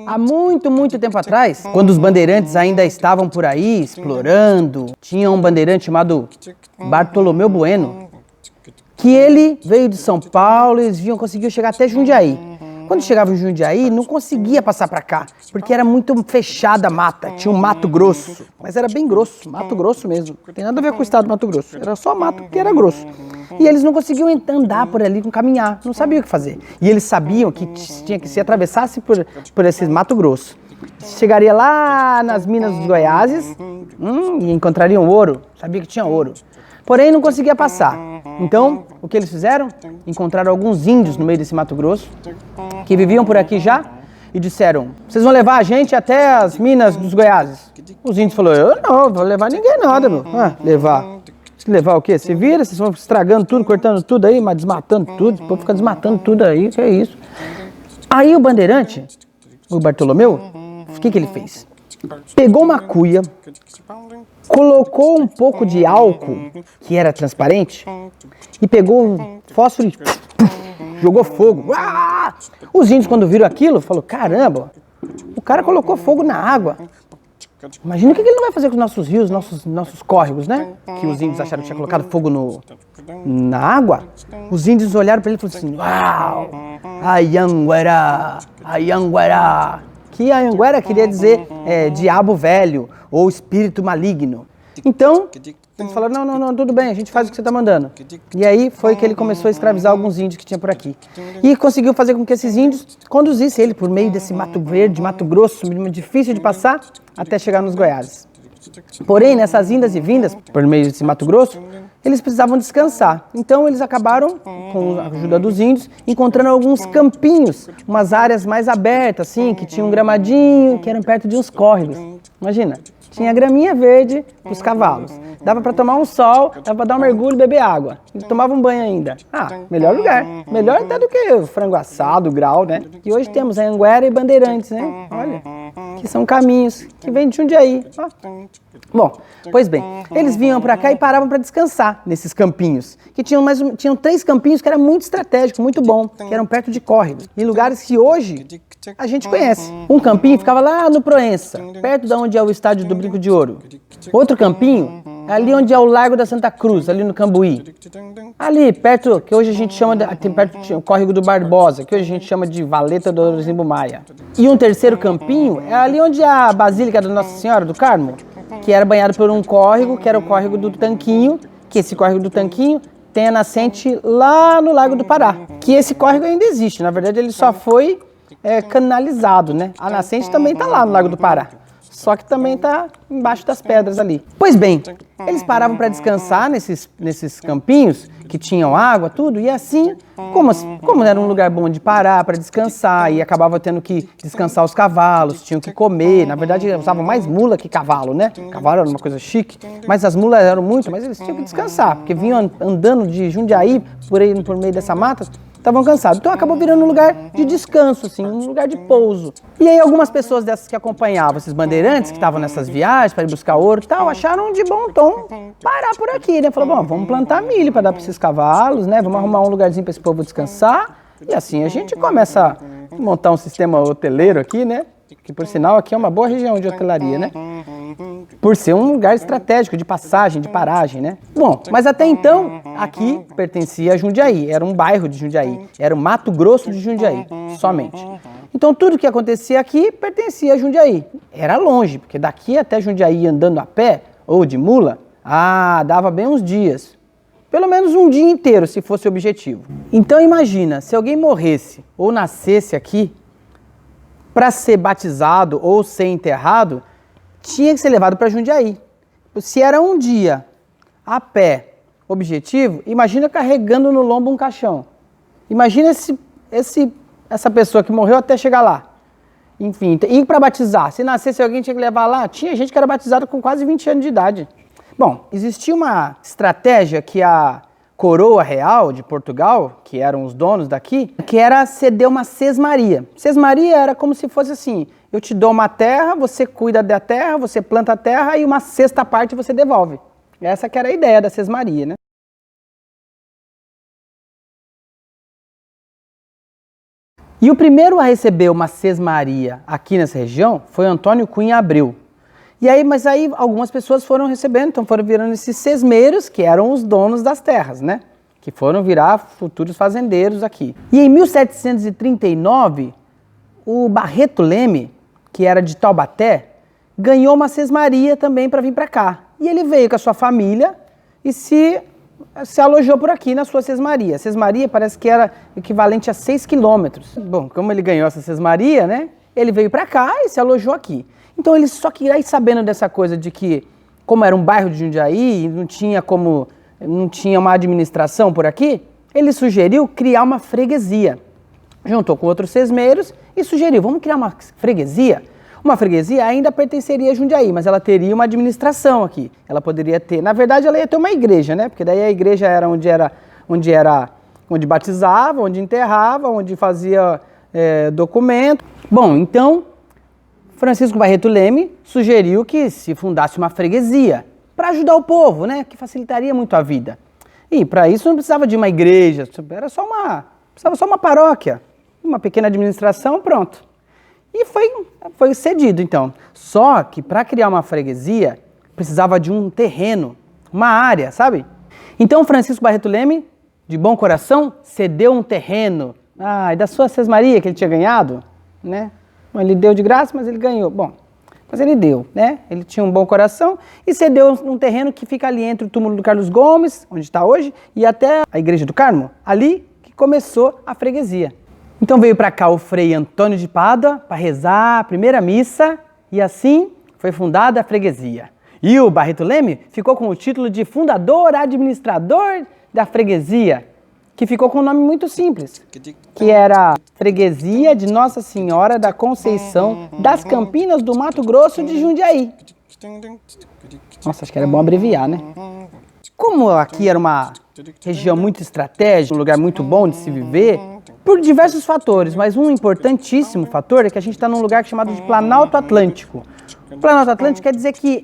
Há muito, muito tempo atrás, quando os bandeirantes ainda estavam por aí explorando, tinha um bandeirante chamado Bartolomeu Bueno, que ele veio de São Paulo e eles conseguiu chegar até Jundiaí. Quando chegava em Jundiaí, não conseguia passar para cá, porque era muito fechada a mata, tinha um mato grosso, mas era bem grosso, mato grosso mesmo. Não tem nada a ver com o estado do Mato Grosso, era só mato que era grosso. E eles não conseguiam andar por ali, caminhar, não sabiam o que fazer. E eles sabiam que tinha que se atravessasse por esse Mato Grosso. Chegaria lá nas minas dos Goiáses e encontrariam ouro, sabia que tinha ouro. Porém, não conseguia passar. Então, o que eles fizeram? Encontraram alguns índios no meio desse Mato Grosso, que viviam por aqui já, e disseram, vocês vão levar a gente até as minas dos Goiáses? Os índios falaram, eu não vou levar ninguém nada, meu. Levar. Levar o quê? Se vira, vocês vão estragando tudo, cortando tudo aí, mas desmatando tudo, o povo fica desmatando tudo aí, que é isso. Aí o bandeirante, o Bartolomeu, o que ele fez? Pegou uma cuia, colocou um pouco de álcool, que era transparente, e pegou fósforo e jogou fogo. Os índios, quando viram aquilo, falaram, caramba, o cara colocou fogo na água. Imagina o que ele não vai fazer com os nossos rios, nossos córregos, né? Que os índios acharam que tinha colocado fogo na água. Os índios olharam para ele e falaram assim, uau, Anhanguera, Anhanguera. Que Anhanguera queria dizer diabo velho ou espírito maligno. Então, eles falaram, não, tudo bem, a gente faz o que você está mandando. E aí foi que ele começou a escravizar alguns índios que tinha por aqui. E conseguiu fazer com que esses índios conduzissem ele por meio desse mato verde, mato grosso, difícil de passar, até chegar nos Goiáses. Porém, nessas indas e vindas, por meio desse Mato Grosso, eles precisavam descansar. Então, eles acabaram, com a ajuda dos índios, encontrando alguns campinhos, umas áreas mais abertas, assim, que tinham um gramadinho, que eram perto de uns córregos. Imagina, tinha graminha verde para os cavalos. Dava para tomar um sol, dava para dar um mergulho e beber água. Eles tomavam um banho ainda. Melhor lugar. Melhor até do que o frango assado, o grau, né? E hoje temos Anhanguera e Bandeirantes, né? Olha, que são caminhos que vêm de Jundiaí. Bom, pois bem, eles vinham para cá e paravam para descansar nesses campinhos. Que tinham 3 campinhos que eram muito estratégicos, muito bom, que eram perto de córregos. Em lugares que hoje a gente conhece. Um campinho ficava lá no Proença, perto de onde é o estádio do Brinco de Ouro. Outro campinho, ali onde é o Largo da Santa Cruz, ali no Cambuí. Ali, perto, que hoje a gente chama, tem perto do Córrego do Barbosa, que hoje a gente chama de Valeta do Orizimbo Maia. E um terceiro campinho é ali onde é a Basílica da Nossa Senhora do Carmo, que era banhado por um córrego, que era o Córrego do Tanquinho, que esse Córrego do Tanquinho tem a nascente lá no Lago do Pará. Que esse córrego ainda existe, na verdade ele só foi canalizado, né? A nascente também está lá no Lago do Pará. Só que também está embaixo das pedras ali. Pois bem, eles paravam para descansar nesses campinhos que tinham água, tudo, e assim, como era um lugar bom de parar para descansar, e acabava tendo que descansar os cavalos, tinham que comer, na verdade usavam mais mula que cavalo, né? Cavalo era uma coisa chique, mas as mulas eram muito, mas eles tinham que descansar, porque vinham andando de Jundiaí por meio dessa mata, estavam cansados. Então acabou virando um lugar de descanso, assim, um lugar de pouso. E aí algumas pessoas dessas que acompanhavam esses bandeirantes, que estavam nessas viagens para ir buscar ouro e tal, acharam de bom tom parar por aqui, né? Falaram, bom, vamos plantar milho para dar para esses cavalos, né? Vamos arrumar um lugarzinho para esse povo descansar. E assim a gente começa a montar um sistema hoteleiro aqui, né? Que por sinal aqui é uma boa região de hotelaria, né? Por ser um lugar estratégico de passagem, de paragem, né? Bom, mas até então, aqui pertencia a Jundiaí, era um bairro de Jundiaí, era o Mato Grosso de Jundiaí, somente. Então tudo que acontecia aqui pertencia a Jundiaí. Era longe, porque daqui até Jundiaí andando a pé, ou de mula, dava bem uns dias. Pelo menos um dia inteiro, se fosse o objetivo. Então imagina, se alguém morresse ou nascesse aqui, para ser batizado ou ser enterrado, tinha que ser levado para Jundiaí. Se era um dia a pé, objetivo, imagina carregando no lombo um caixão. Imagina essa pessoa que morreu até chegar lá. Enfim, ir para batizar. Se nascesse alguém, tinha que levar lá. Tinha gente que era batizada com quase 20 anos de idade. Bom, existia uma estratégia que a coroa real de Portugal, que eram os donos daqui, que era ceder uma sesmaria. Sesmaria era como se fosse assim, eu te dou uma terra, você cuida da terra, você planta a terra e uma sexta parte você devolve. Essa que era a ideia da sesmaria, né? E o primeiro a receber uma sesmaria aqui nessa região foi Antônio Cunha Abreu. Mas aí algumas pessoas foram recebendo, então foram virando esses sesmeiros, que eram os donos das terras, né? Que foram virar futuros fazendeiros aqui. E em 1739, o Barreto Leme, que era de Taubaté, ganhou uma sesmaria também para vir para cá. E ele veio com a sua família e se alojou por aqui na sua sesmaria. A sesmaria parece que era equivalente a 6 quilômetros. Bom, como ele ganhou essa sesmaria, né? Ele veio para cá e se alojou aqui. Então ele só que aí sabendo dessa coisa de que, como era um bairro de Jundiaí, não tinha uma administração por aqui, ele sugeriu criar uma freguesia. Juntou com outros sesmeiros e sugeriu, vamos criar uma freguesia? Uma freguesia ainda pertenceria a Jundiaí, mas ela teria uma administração aqui. Ela poderia ter, na verdade ela ia ter uma igreja, né? Porque daí a igreja era onde batizava, onde enterrava, onde fazia documento. Bom, então Francisco Barreto Leme sugeriu que se fundasse uma freguesia para ajudar o povo, né? Que facilitaria muito a vida. E para isso não precisava de uma igreja, precisava só uma paróquia, uma pequena administração, pronto. E foi cedido, então. Só que para criar uma freguesia, precisava de um terreno, uma área, sabe? Então Francisco Barreto Leme, de bom coração, cedeu um terreno, da sua sesmaria que ele tinha ganhado, né? Ele deu de graça, mas ele ganhou. Bom, mas ele deu, né? Ele tinha um bom coração e cedeu um terreno que fica ali entre o túmulo do Carlos Gomes, onde está hoje, e até a Igreja do Carmo, ali que começou a freguesia. Então veio para cá o Frei Antônio de Pádua para rezar a primeira missa e assim foi fundada a freguesia. E o Barreto Leme ficou com o título de fundador administrador da freguesia, que ficou com um nome muito simples, que era Freguesia de Nossa Senhora da Conceição das Campinas do Mato Grosso de Jundiaí. Nossa, acho que era bom abreviar, né? Como aqui era uma região muito estratégica, um lugar muito bom de se viver, por diversos fatores, mas um importantíssimo fator é que a gente está num lugar chamado de Planalto Atlântico. O Planalto Atlântico quer dizer que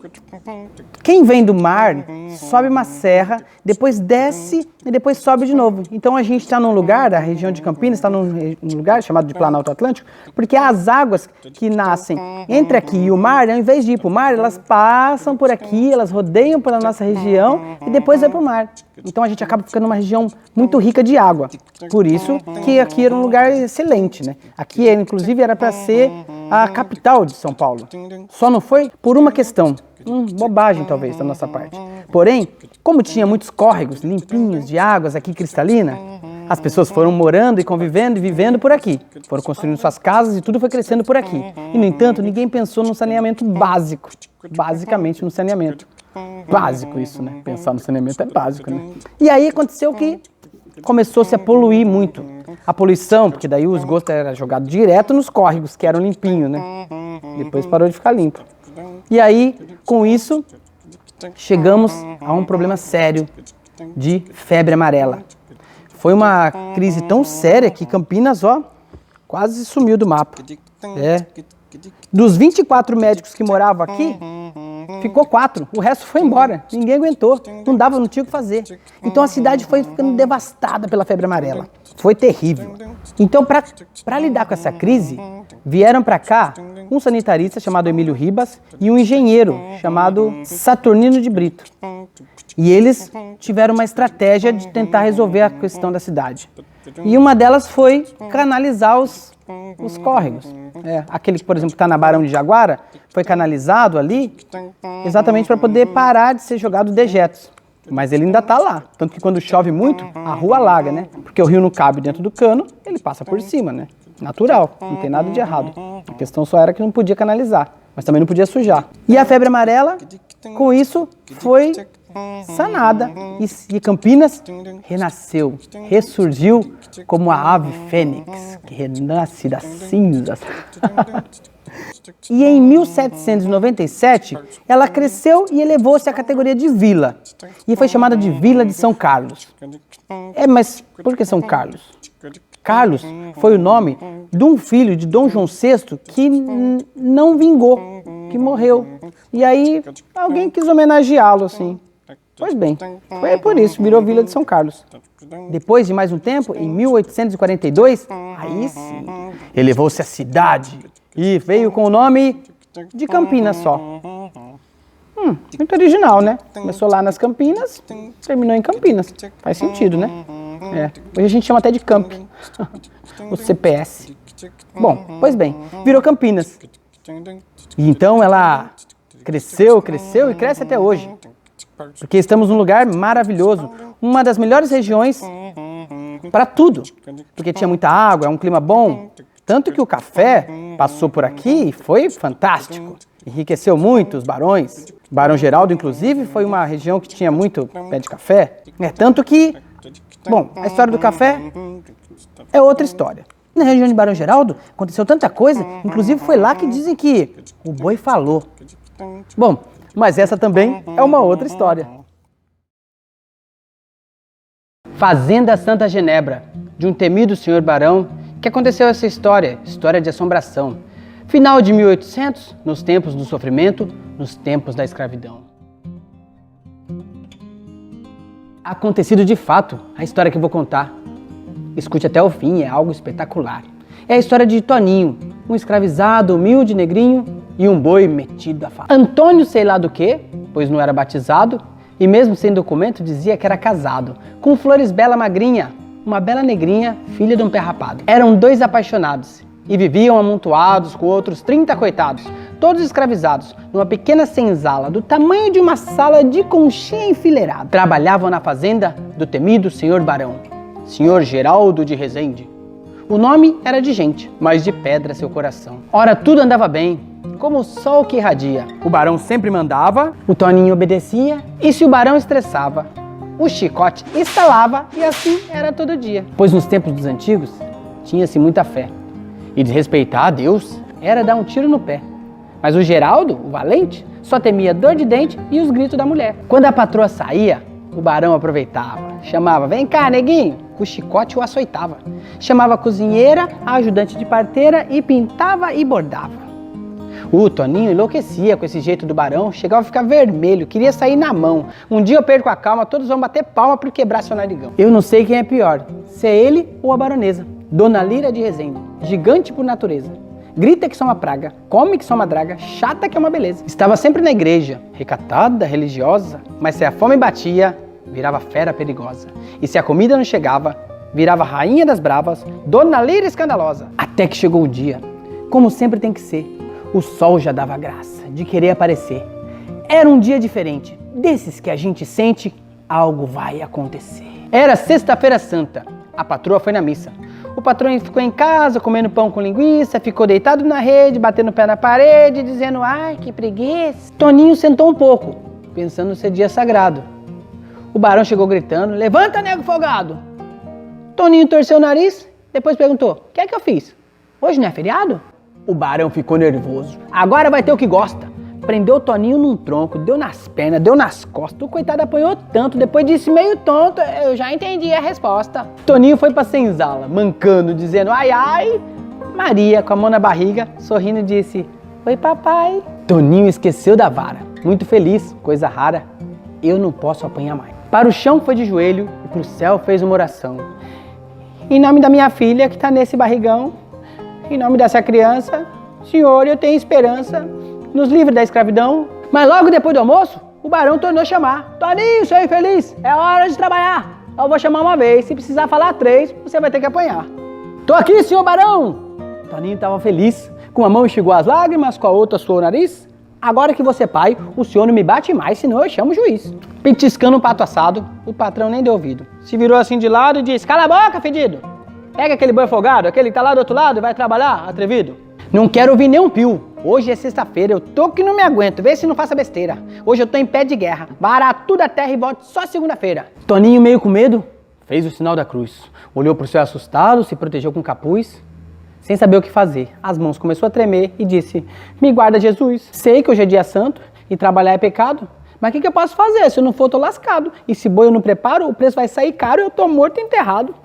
quem vem do mar sobe uma serra, depois desce e depois sobe de novo. Então a gente está num lugar, a região de Campinas está num lugar chamado de Planalto Atlântico, porque as águas que nascem entre aqui e o mar, ao invés de ir para o mar, elas passam por aqui, elas rodeiam pela nossa região e depois vai para o mar. Então a gente acaba ficando numa região muito rica de água. Por isso que aqui era um lugar excelente, né? Aqui, inclusive, era para ser a capital de São Paulo. Só não foi por uma questão, bobagem talvez da nossa parte. Porém, como tinha muitos córregos limpinhos de águas aqui cristalina, as pessoas foram morando e convivendo e vivendo por aqui. Foram construindo suas casas e tudo foi crescendo por aqui. E, no entanto, ninguém pensou no saneamento básico. Basicamente no saneamento. Básico isso, né? Pensar no saneamento é básico, né? E aí aconteceu que começou-se a poluir muito. A poluição, porque daí o esgoto era jogado direto nos córregos, que eram limpinhos, né? Depois parou de ficar limpo. E aí, com isso, chegamos a um problema sério de febre amarela. Foi uma crise tão séria que Campinas, quase sumiu do mapa. Dos 24 médicos que moravam aqui, ficou 4. O resto foi embora. Ninguém aguentou. Não tinha o que fazer. Então a cidade foi ficando devastada pela febre amarela. Foi terrível. Então, para lidar com essa crise, vieram para cá um sanitarista chamado Emílio Ribas e um engenheiro chamado Saturnino de Brito. E eles tiveram uma estratégia de tentar resolver a questão da cidade. E uma delas foi canalizar os córregos. Aquele que, por exemplo, está na Barão de Jaguara, foi canalizado ali exatamente para poder parar de ser jogado dejetos. Mas ele ainda está lá. Tanto que quando chove muito, a rua alaga, né? Porque o rio não cabe dentro do cano, ele passa por cima, né? Natural, não tem nada de errado. A questão só era que não podia canalizar, mas também não podia sujar. E a febre amarela, com isso, foi sanada. E Campinas renasceu, ressurgiu como a ave fênix, que renasce das cinzas. E em 1797, ela cresceu e elevou-se à categoria de vila. E foi chamada de Vila de São Carlos. Mas por que São Carlos? Carlos foi o nome de um filho de Dom João VI que não vingou, que morreu. E aí alguém quis homenageá-lo, assim. Pois bem, foi por isso, virou Vila de São Carlos. Depois de mais um tempo, em 1842, aí sim, elevou-se a cidade e veio com o nome de Campinas só. Muito original, né? Começou lá nas Campinas, terminou em Campinas. Faz sentido, né? Hoje a gente chama até de Camp, o CPS. Bom, pois bem, virou Campinas. E então ela cresceu e cresce até hoje. Porque estamos num lugar maravilhoso, uma das melhores regiões para tudo. Porque tinha muita água, é um clima bom. Tanto que o café passou por aqui e foi fantástico. Enriqueceu muito os barões. Barão Geraldo, inclusive, foi uma região que tinha muito pé de café. Tanto que, bom, a história do café é outra história. Na região de Barão Geraldo aconteceu tanta coisa, inclusive foi lá que dizem que o boi falou. Bom, mas essa também é uma outra história. Fazenda Santa Genebra, de um temido senhor barão, que aconteceu essa história de assombração. Final de 1800, nos tempos do sofrimento, nos tempos da escravidão. Acontecido de fato, a história que eu vou contar. Escute até o fim, é algo espetacular. É a história de Toninho, um escravizado, humilde negrinho e um boi metido a faca. Antônio sei lá do que, pois não era batizado, e mesmo sem documento dizia que era casado, com Floresbela magrinha, uma bela negrinha, filha de um pé rapado. Eram dois apaixonados e viviam amontoados com outros 30 coitados, todos escravizados, numa pequena senzala do tamanho de uma sala de conchinha enfileirada. Trabalhavam na fazenda do temido senhor barão, senhor Geraldo de Resende. O nome era de gente, mas de pedra seu coração. Ora, tudo andava bem, como o sol que irradia. O barão sempre mandava, o Toninho obedecia, e se o barão estressava, o chicote estalava, e assim era todo dia. Pois nos tempos dos antigos, tinha-se muita fé, e desrespeitar a Deus era dar um tiro no pé. Mas o Geraldo, o valente, só temia dor de dente e os gritos da mulher. Quando a patroa saía, o barão aproveitava, chamava, vem cá, neguinho, com o chicote o açoitava. Chamava a cozinheira, a ajudante de parteira e pintava e bordava. O Toninho enlouquecia com esse jeito do barão, chegava a ficar vermelho, queria sair na mão. Um dia eu perco a calma, todos vão bater palma por quebrar seu narigão. Eu não sei quem é pior, se é ele ou a baronesa, Dona Lira de Resende, gigante por natureza. Grita que são uma praga, come que são uma draga, chata que é uma beleza. Estava sempre na igreja, recatada, religiosa, mas se a fome batia, virava fera perigosa. E se a comida não chegava, virava rainha das bravas, Dona Lira escandalosa. Até que chegou o dia, como sempre tem que ser, o sol já dava graça de querer aparecer. Era um dia diferente, desses que a gente sente, algo vai acontecer. Era sexta-feira santa, a patroa foi na missa. O patrão ficou em casa comendo pão com linguiça, ficou deitado na rede, batendo o pé na parede, dizendo, ai, que preguiça. Toninho sentou um pouco, pensando ser dia sagrado. O barão chegou gritando, levanta, nego folgado. Toninho torceu o nariz, depois perguntou, o que é que eu fiz? Hoje não é feriado? O barão ficou nervoso. Agora vai ter o que gosta. Prendeu o Toninho num tronco, deu nas pernas, deu nas costas. O coitado apanhou tanto, depois disse meio tonto, eu já entendi a resposta. Toninho foi pra senzala, mancando, dizendo ai, ai. Maria, com a mão na barriga, sorrindo, disse, oi, papai. Toninho esqueceu da vara, muito feliz, coisa rara. Eu não posso apanhar mais. Para o chão foi de joelho e pro céu fez uma oração. Em nome da minha filha que tá nesse barrigão, em nome dessa criança, Senhor, eu tenho esperança, nos livre da escravidão. Mas logo depois do almoço, o barão tornou a chamar. Toninho, seu infeliz, é hora de trabalhar. Eu vou chamar uma vez, se precisar falar 3, você vai ter que apanhar. Tô aqui, senhor barão. Toninho estava feliz, com a mão enxugou as lágrimas, com a outra suou o nariz. Agora que você é pai, o senhor não me bate mais, senão eu chamo o juiz. Petiscando um pato assado, o patrão nem deu ouvido. Se virou assim de lado e disse, cala a boca, fedido. Pega aquele boi folgado, aquele que tá lá do outro lado e vai trabalhar, atrevido. Não quero ouvir nem um pio. Hoje é sexta-feira, eu tô que não me aguento. Vê se não faça besteira. Hoje eu tô em pé de guerra. Varar tudo a terra e volto só segunda-feira. Toninho, meio com medo, fez o sinal da cruz. Olhou pro céu assustado, se protegeu com capuz. Sem saber o que fazer, as mãos começou a tremer e disse, me guarda Jesus. Sei que hoje é dia santo e trabalhar é pecado. Mas o que eu posso fazer? Se eu não for, eu tô lascado. E se boi eu não preparo, o preço vai sair caro e eu tô morto e enterrado.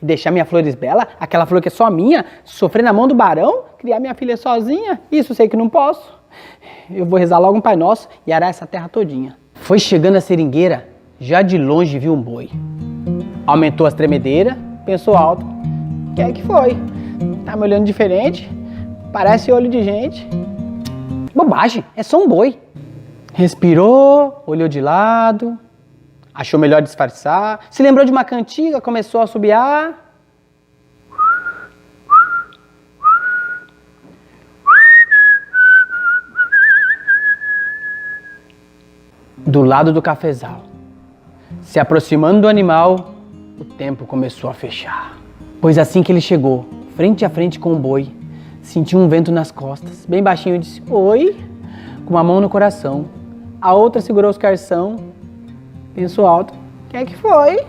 E deixar minha Floresbela, aquela flor que é só minha, sofrer na mão do barão, criar minha filha sozinha, isso sei que não posso. Eu vou rezar logo um Pai Nosso e arar essa terra todinha. Foi chegando a seringueira, já de longe viu um boi. Aumentou as tremedeiras, pensou alto. Quem é que foi? Tá me olhando diferente? Parece olho de gente. Bobagem, é só um boi. Respirou, olhou de lado, achou melhor disfarçar, se lembrou de uma cantiga, começou a assobiar. Do lado do cafezal, se aproximando do animal, o tempo começou a fechar. Pois assim que ele chegou, frente a frente com o boi, sentiu um vento nas costas, bem baixinho, e disse: "Oi", com uma mão no coração. A outra segurou os carção, pensou alto: "Quem é que foi?"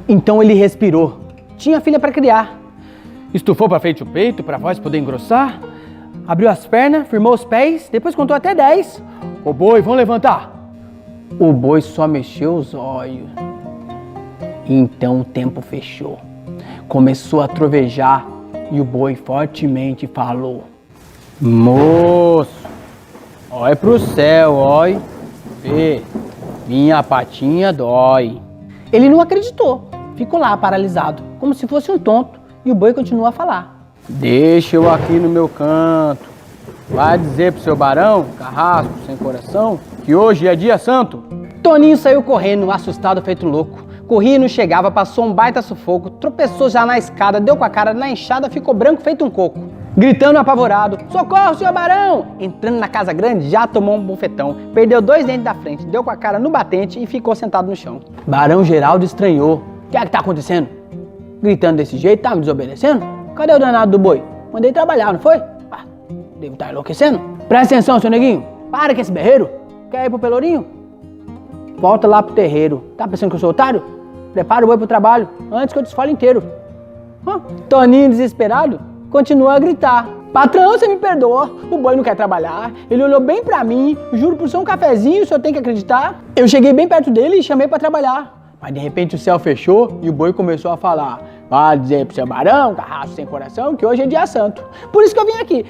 Então ele respirou. Tinha filha para criar. Estufou para frente o peito, para a voz poder engrossar. Abriu as pernas, firmou os pés, depois contou até 10. "Ô boi, vamos levantar." O boi só mexeu os olhos. Então o tempo fechou. Começou a trovejar e o boi fortemente falou: "Moço, olha pro céu, olha. Vê, minha patinha dói." Ele não acreditou. Ficou lá paralisado, como se fosse um tonto. E o boi continuou a falar: "Deixa eu aqui no meu canto. Vai dizer pro seu barão, carrasco sem coração, que hoje é dia santo." Toninho saiu correndo, assustado, feito louco. Corria e não chegava, passou um baita sufoco, tropeçou já na escada, deu com a cara na enxada, ficou branco feito um coco. Gritando apavorado: "Socorro, senhor barão!" Entrando na casa grande, já tomou um bufetão, perdeu 2 dentes da frente, deu com a cara no batente e ficou sentado no chão. Barão Geraldo estranhou: "O que é que tá acontecendo? Gritando desse jeito, tá me desobedecendo? Cadê o danado do boi? Mandei trabalhar, não foi? Ah, devo estar enlouquecendo? Presta atenção, seu neguinho, para com esse berreiro. Quer ir pro Pelourinho? Volta lá pro terreiro. Tá pensando que eu sou otário? Prepara o boi pro trabalho, antes que eu desfale inteiro." Toninho, desesperado, continuou a gritar: "Patrão, você me perdoa, o boi não quer trabalhar, ele olhou bem pra mim, juro por ser um cafezinho, o senhor tem que acreditar. Eu cheguei bem perto dele e chamei pra trabalhar." Mas de repente o céu fechou e o boi começou a falar: "Vai dizer pro seu barão, carrasco sem coração, que hoje é dia santo. Por isso que eu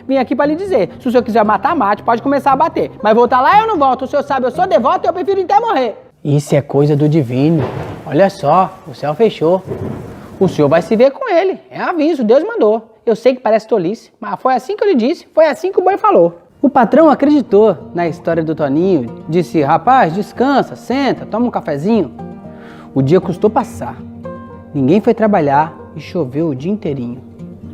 vim aqui pra lhe dizer, se o senhor quiser matar, mate, pode começar a bater. Mas voltar lá eu não volto, o senhor sabe, eu sou devoto e eu prefiro até morrer." Isso é coisa do divino. Olha só, o céu fechou. O senhor vai se ver com ele. É aviso, Deus mandou. Eu sei que parece tolice, mas foi assim que eu lhe disse, foi assim que o boi falou. O patrão acreditou na história do Toninho. Disse: "Rapaz, descansa, senta, toma um cafezinho." O dia custou passar. Ninguém foi trabalhar e choveu o dia inteirinho.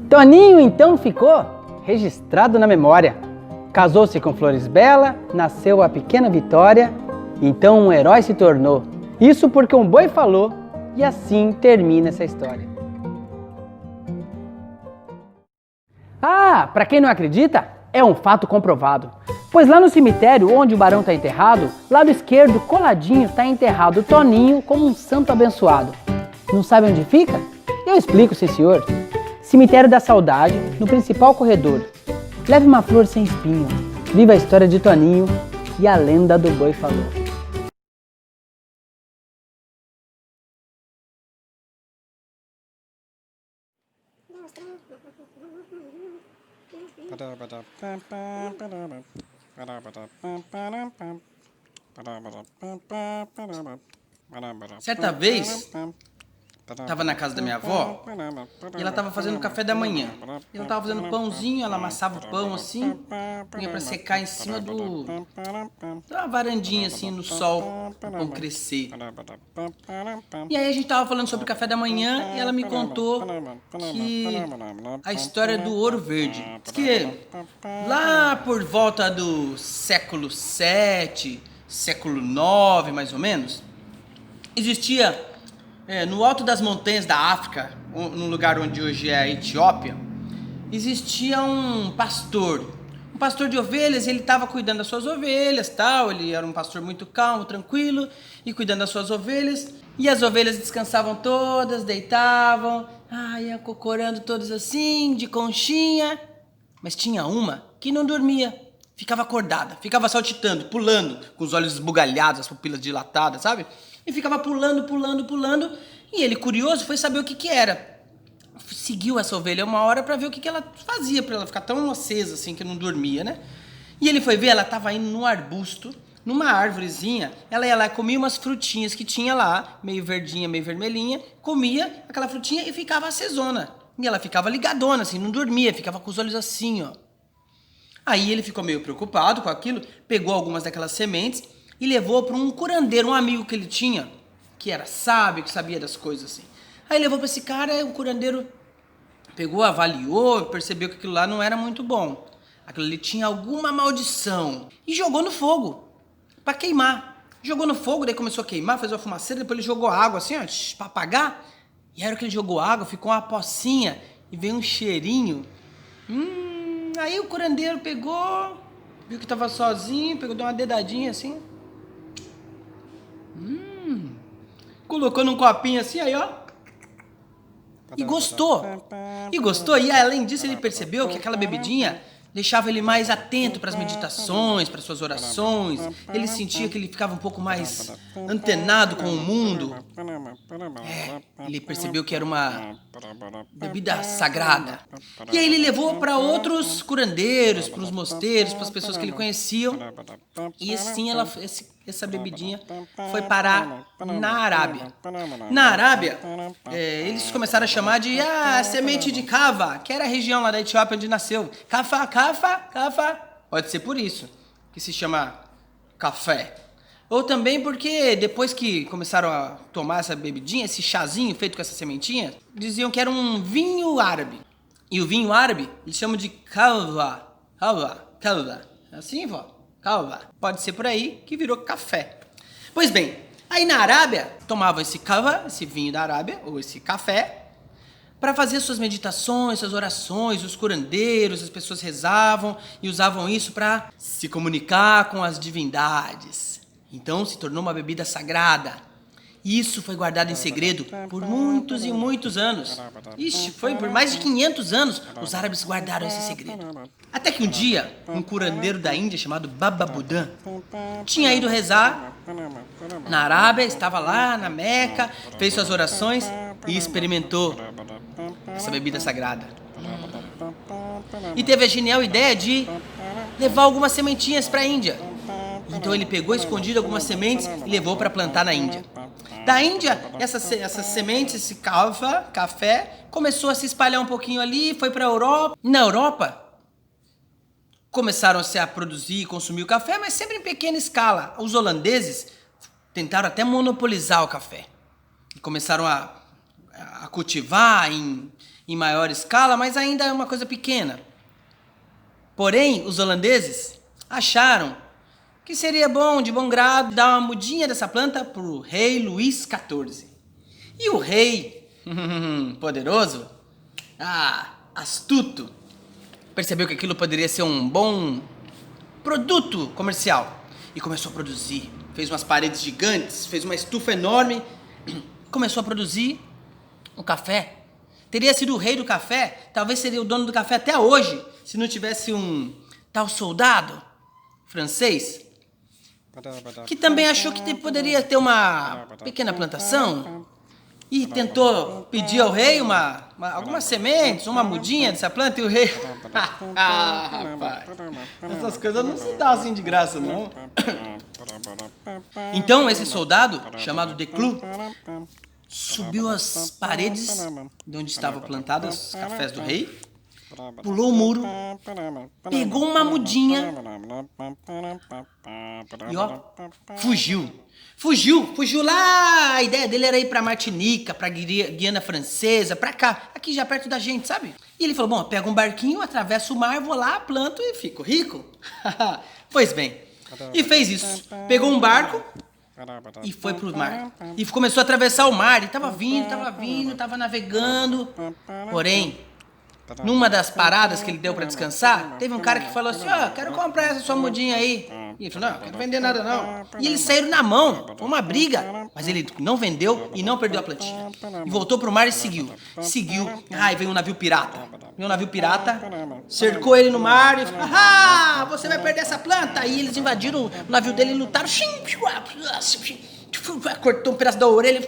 Toninho então ficou registrado na memória. Casou-se com Floresbella, nasceu a pequena Vitória. Então um herói se tornou. Isso porque um boi falou, e assim termina essa história. Ah, para quem não acredita, é um fato comprovado. Pois lá no cemitério onde o barão está enterrado, lado esquerdo, coladinho, está enterrado Toninho como um santo abençoado. Não sabe onde fica? Eu explico, sim senhor. Cemitério da Saudade, no principal corredor. Leve uma flor sem espinho. Viva a história de Toninho e a lenda do boi falou. Certa vez, estava na casa da minha avó e ela estava fazendo café da manhã. E ela estava fazendo pãozinho, ela amassava o pão assim, punha para secar em cima de uma varandinha assim no sol, para o pão crescer. E aí a gente estava falando sobre café da manhã e ela me contou que a história do ouro verde. Diz que lá por volta do século VII, século IX mais ou menos, existia no alto das montanhas da África, no lugar onde hoje é a Etiópia, existia um pastor de ovelhas. Ele estava cuidando das suas ovelhas, tal. Ele era um pastor muito calmo, tranquilo, e cuidando das suas ovelhas. E as ovelhas descansavam todas, deitavam, iam cocorando todas assim, de conchinha. Mas tinha uma que não dormia, ficava acordada, ficava saltitando, pulando, com os olhos esbugalhados, as pupilas dilatadas, sabe? E ficava pulando, e ele, curioso, foi saber o que era. Seguiu essa ovelha uma hora pra ver o que ela fazia, pra ela ficar tão acesa assim que não dormia, né? E ele foi ver, ela tava indo num arbusto, numa árvorezinha, ela ia lá e comia umas frutinhas que tinha lá, meio verdinha, meio vermelhinha, comia aquela frutinha e ficava acesona. E ela ficava ligadona, assim, não dormia, ficava com os olhos assim, ó. Aí ele ficou meio preocupado com aquilo, pegou algumas daquelas sementes e levou para um curandeiro, um amigo que ele tinha, que era sábio, que sabia das coisas assim. Aí levou para esse cara, o curandeiro pegou, avaliou, percebeu que aquilo lá não era muito bom. Aquilo ali tinha alguma maldição. E jogou no fogo, para queimar. Jogou no fogo, daí começou a queimar, fez uma fumaceira, depois ele jogou água assim, ó, para apagar. E aí que ele jogou água, ficou uma pocinha e veio um cheirinho. Aí o curandeiro pegou, viu que tava sozinho, deu uma dedadinha assim. Colocou num copinho assim, aí ó. E gostou. E além disso ele percebeu que aquela bebidinha deixava ele mais atento para as meditações, para suas orações. Ele sentia que ele ficava um pouco mais antenado com o mundo. Ele percebeu que era uma bebida sagrada. E aí ele levou para outros curandeiros, para os mosteiros, para as pessoas que ele conhecia. E assim essa bebidinha foi parar na Arábia. Na Arábia, eles começaram a chamar de semente de cava, que era a região lá da Etiópia onde nasceu. Cafa. Pode ser por isso que se chama café. Ou também porque depois que começaram a tomar essa bebidinha, esse chazinho feito com essa sementinha, diziam que era um vinho árabe. E o vinho árabe eles chamam de calva. Assim, vó? Calva. Pode ser por aí que virou café. Pois bem, aí na Arábia tomavam esse calva, esse vinho da Arábia, ou esse café, para fazer suas meditações, suas orações, os curandeiros, as pessoas rezavam e usavam isso para se comunicar com as divindades. Então se tornou uma bebida sagrada. Isso foi guardado em segredo por muitos e muitos anos. Foi por mais de 500 anos os árabes guardaram esse segredo. Até que um dia, um curandeiro da Índia chamado Baba Budan tinha ido rezar na Arábia, estava lá na Meca, fez suas orações e experimentou essa bebida sagrada. E teve a genial ideia de levar algumas sementinhas para a Índia. Então ele pegou escondido algumas sementes e levou para plantar na Índia. Da Índia, essas sementes, esse café, começou a se espalhar um pouquinho ali, foi para a Europa. Na Europa, começaram a produzir e consumir o café, mas sempre em pequena escala. Os holandeses tentaram até monopolizar o café. Começaram a cultivar em maior escala, mas ainda é uma coisa pequena. Porém, os holandeses acharam que seria bom, de bom grado, dar uma mudinha dessa planta para o rei Luís XIV. E o rei, poderoso, astuto, percebeu que aquilo poderia ser um bom produto comercial. E começou a produzir. Fez umas paredes gigantes, fez uma estufa enorme, começou a produzir o café. Teria sido o rei do café, talvez seria o dono do café até hoje, se não tivesse um tal soldado francês, que também achou que poderia ter uma pequena plantação e tentou pedir ao rei algumas sementes, uma mudinha dessa planta, e o rei... rapaz, essas coisas não se dão assim de graça, não. Então esse soldado, chamado Declus, subiu as paredes de onde estavam plantados os cafés do rei, pulou o muro, pegou uma mudinha e fugiu lá. A ideia dele era ir pra Martinica, pra Guiana Francesa, pra cá, aqui já perto da gente, sabe? E ele falou, pega um barquinho, atravessa o mar, vou lá, planto e fico rico. Pois bem, e fez isso, pegou um barco e foi pro mar, e começou a atravessar o mar, e tava vindo, tava navegando, porém, numa das paradas que ele deu pra descansar, teve um cara que falou assim, quero comprar essa sua mudinha aí. E ele falou, não quero vender nada não. E eles saíram na mão, foi uma briga. Mas ele não vendeu e não perdeu a plantinha. E voltou pro mar e seguiu. E veio um navio pirata. Cercou ele no mar e falou, você vai perder essa planta. E eles invadiram o navio dele e lutaram. Cortou um pedaço da orelha.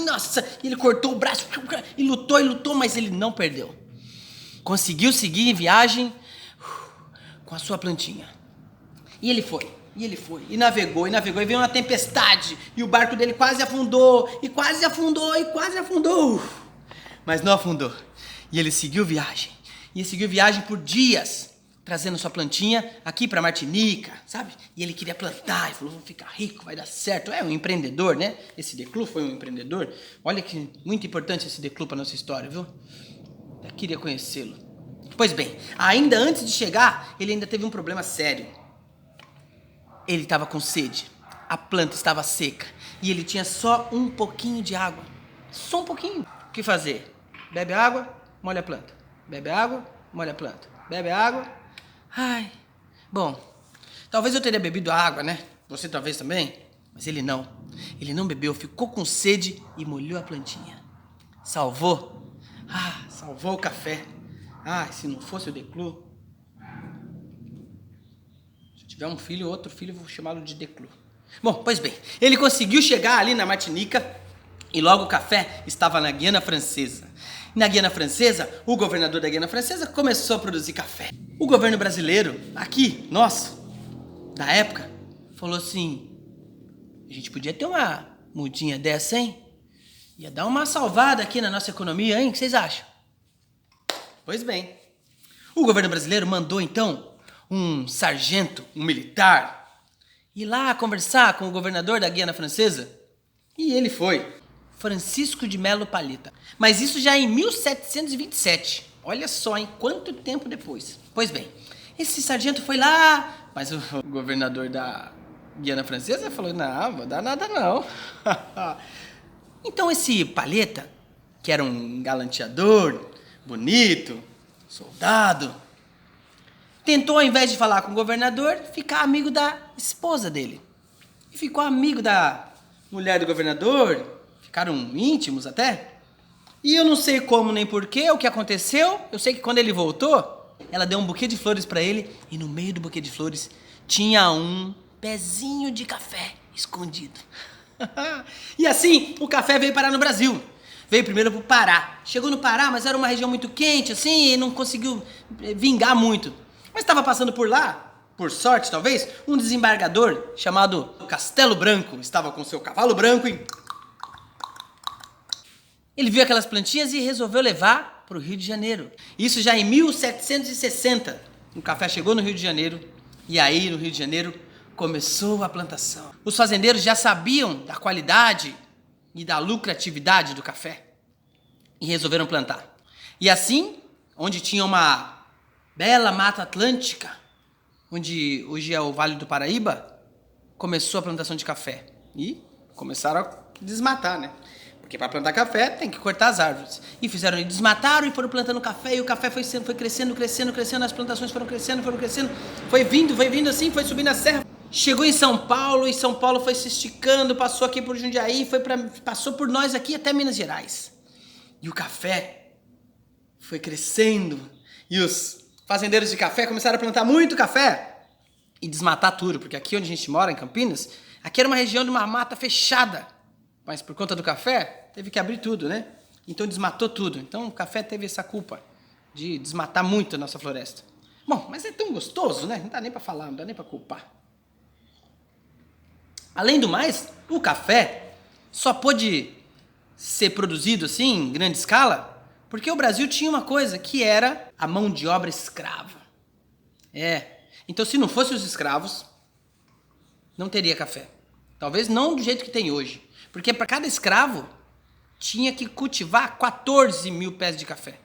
Nossa, e ele cortou o braço e lutou, mas ele não perdeu. Conseguiu seguir em viagem com a sua plantinha. E ele foi. E ele foi, e navegou, e veio uma tempestade, e o barco dele quase afundou, e quase afundou, e quase afundou. Mas não afundou. E ele seguiu viagem. E ele seguiu viagem por dias, trazendo sua plantinha aqui pra Martinica, sabe? E ele queria plantar, e falou, vou ficar rico, vai dar certo. É um empreendedor, né? Esse Declux foi um empreendedor. Olha que muito importante esse Declux pra nossa história, viu? Eu queria conhecê-lo. Pois bem, ainda antes de chegar, ele ainda teve um problema sério. Ele estava com sede, a planta estava seca e ele tinha só um pouquinho de água. Só um pouquinho. O que fazer? Bebe água, molha a planta. Bebe água, molha a planta. Bebe água. Ai, bom, talvez eu teria bebido a água, né? Você talvez também, mas ele não. Ele não bebeu, ficou com sede e molhou a plantinha. Salvou. Salvou o café. Se não fosse o Declux... Se tiver um filho, outro filho, eu vou chamá-lo de Declux. Bom, pois bem, ele conseguiu chegar ali na Martinica e logo o café estava na Guiana Francesa. E na Guiana Francesa, o governador da Guiana Francesa começou a produzir café. O governo brasileiro, aqui, nosso, da época, falou assim, a gente podia ter uma mudinha dessa, hein? Ia dar uma salvada aqui na nossa economia, hein? O que vocês acham? Pois bem, o governo brasileiro mandou então um sargento, um militar, ir lá conversar com o governador da Guiana Francesa. E ele foi, Francisco de Melo Palheta. Mas isso já em 1727. Olha só, hein? Quanto tempo depois. Pois bem, esse sargento foi lá, mas o governador da Guiana Francesa falou, não, vou dar nada não. Então esse Palheta, que era um galanteador, bonito, soldado, tentou, ao invés de falar com o governador, ficar amigo da esposa dele. E ficou amigo da mulher do governador, ficaram íntimos até. E eu não sei como nem porquê, o que aconteceu. Eu sei que quando ele voltou, ela deu um buquê de flores pra ele, e no meio do buquê de flores tinha um pezinho de café escondido. E assim, o café veio parar no Brasil. Veio primeiro pro Pará. Chegou no Pará, mas era uma região muito quente, assim, e não conseguiu vingar muito. Mas estava passando por lá, por sorte talvez, um desembargador chamado Castelo Branco. Estava com seu cavalo branco e... ele viu aquelas plantinhas e resolveu levar para o Rio de Janeiro. Isso já em 1760. O café chegou no Rio de Janeiro e aí no Rio de Janeiro começou a plantação. Os fazendeiros já sabiam da qualidade e da lucratividade do café e resolveram plantar. E assim, onde tinha uma bela mata atlântica, onde hoje é o Vale do Paraíba, começou a plantação de café. E começaram a desmatar, né? Porque para plantar café tem que cortar as árvores. E fizeram, e desmataram e foram plantando café, e o café foi crescendo, as plantações foram crescendo, foi vindo assim, foi subindo a serra. Chegou em São Paulo, e São Paulo foi se esticando, passou aqui por Jundiaí, passou por nós aqui até Minas Gerais. E o café foi crescendo, e os fazendeiros de café começaram a plantar muito café e desmatar tudo, porque aqui onde a gente mora, em Campinas, aqui era uma região de uma mata fechada. Mas por conta do café, teve que abrir tudo, né? Então desmatou tudo. Então o café teve essa culpa de desmatar muito a nossa floresta. Bom, mas é tão gostoso, né? Não dá nem pra falar, não dá nem pra culpar. Além do mais, o café só pôde ser produzido assim, em grande escala, porque o Brasil tinha uma coisa, que era a mão de obra escrava. Então se não fossem os escravos, não teria café. Talvez não do jeito que tem hoje. Porque para cada escravo, tinha que cultivar 14 mil pés de café.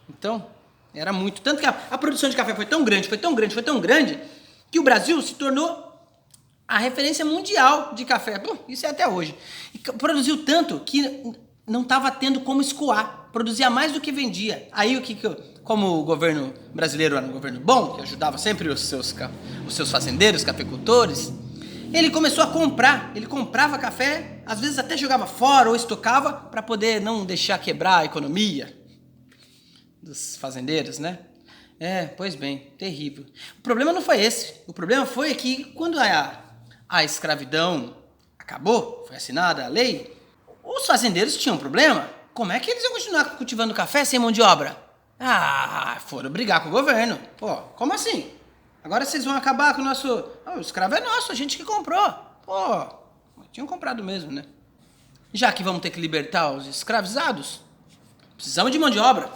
Então, era muito. Tanto que a produção de café foi tão grande, que o Brasil se tornou a referência mundial de café. Bom, isso é até hoje. E produziu tanto que não estava tendo como escoar. Produzia mais do que vendia. Aí, como o governo brasileiro era um governo bom, que ajudava sempre os seus fazendeiros, cafeicultores, ele começou a comprar. Ele comprava café, às vezes até jogava fora ou estocava para poder não deixar quebrar a economia dos fazendeiros, né? Pois bem, terrível. O problema não foi esse. O problema foi que quando a escravidão acabou, foi assinada a lei, os fazendeiros tinham um problema. Como é que eles iam continuar cultivando café sem mão de obra? Foram brigar com o governo. Pô, como assim? Agora vocês vão acabar com o nosso... O escravo é nosso, a gente que comprou. Pô, tinham comprado mesmo, né? Já que vamos ter que libertar os escravizados, precisamos de mão de obra.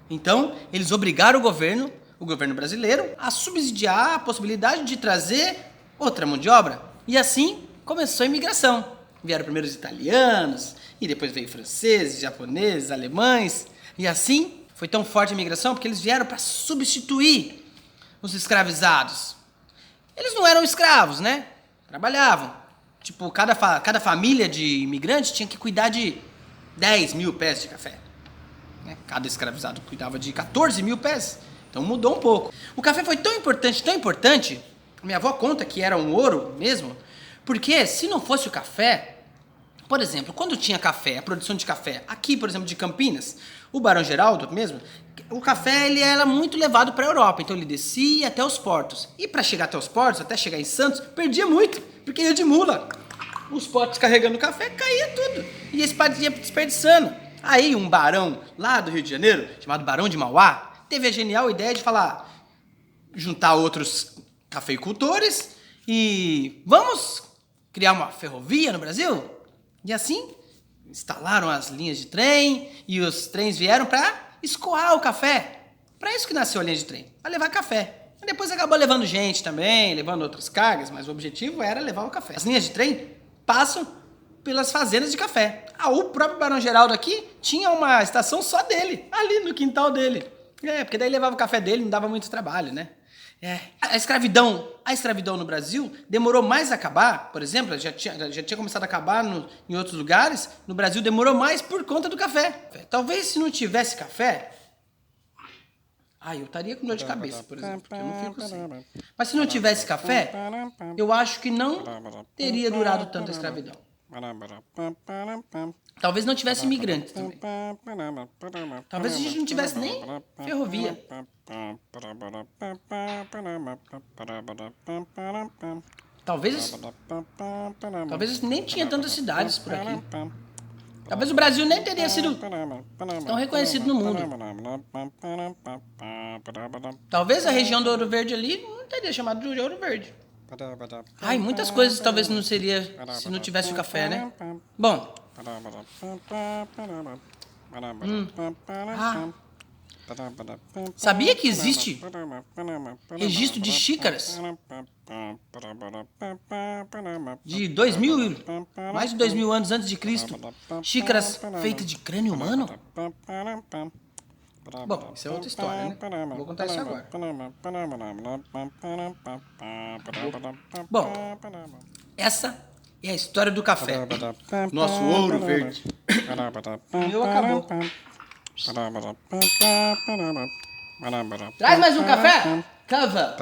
Então, eles obrigaram o governo brasileiro, a subsidiar a possibilidade de trazer outra mão de obra. E assim começou a imigração. Vieram primeiro os italianos, e depois veio franceses, japoneses, alemães. E assim foi tão forte a imigração porque eles vieram para substituir os escravizados. Eles não eram escravos, né? Trabalhavam. Tipo, cada família de imigrantes tinha que cuidar de 10 mil pés de café. Né? Cada escravizado cuidava de 14 mil pés. Então mudou um pouco. O café foi tão importante, minha avó conta que era um ouro mesmo, porque se não fosse o café, por exemplo, quando tinha café, a produção de café, aqui, por exemplo, de Campinas, o Barão Geraldo mesmo, o café ele era muito levado para a Europa, então ele descia até os portos. E para chegar até os portos, até chegar em Santos, perdia muito, porque ia de mula. Os potes carregando café, caía tudo. E esse padre ia desperdiçando. Aí um barão lá do Rio de Janeiro, chamado Barão de Mauá, teve a genial ideia de juntar outros cafeicultores e vamos criar uma ferrovia no Brasil? E assim, instalaram as linhas de trem e os trens vieram para escoar o café. Para isso que nasceu a linha de trem, para levar café. E depois acabou levando gente também, levando outras cargas, mas o objetivo era levar o café. As linhas de trem passam pelas fazendas de café. O próprio Barão Geraldo aqui tinha uma estação só dele, ali no quintal dele. Porque daí levava o café dele, não dava muito trabalho, né? A escravidão no Brasil demorou mais a acabar, por exemplo, já tinha começado a acabar em outros lugares, no Brasil demorou mais por conta do café. Talvez se não tivesse café, eu estaria com dor de cabeça, por exemplo, porque eu não fico assim. Mas se não tivesse café, eu acho que não teria durado tanto a escravidão. Talvez não tivesse imigrantes também. Talvez a gente não tivesse nem ferrovia. Talvez nem tinha tantas cidades por aqui. Talvez o Brasil nem teria sido tão reconhecido no mundo. Talvez a região do Ouro Verde ali não teria chamado de Ouro Verde. Muitas coisas talvez não seria se não tivesse o café, né? Bom. Sabia que existe registro de xícaras de mais de 2000 anos antes de Cristo? Xícaras feitas de crânio humano? Bom, isso é outra história, né? Vou contar isso agora. Bom, essa é a história do café. Nosso ouro verde. O meu acabou. Traz mais um café? Cava.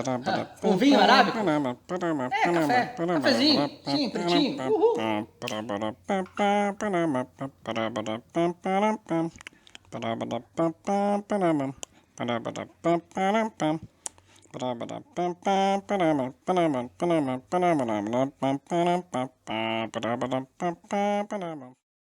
Um vinho arábico? Café. Cafezinho. Sim, pretinho. Uhul.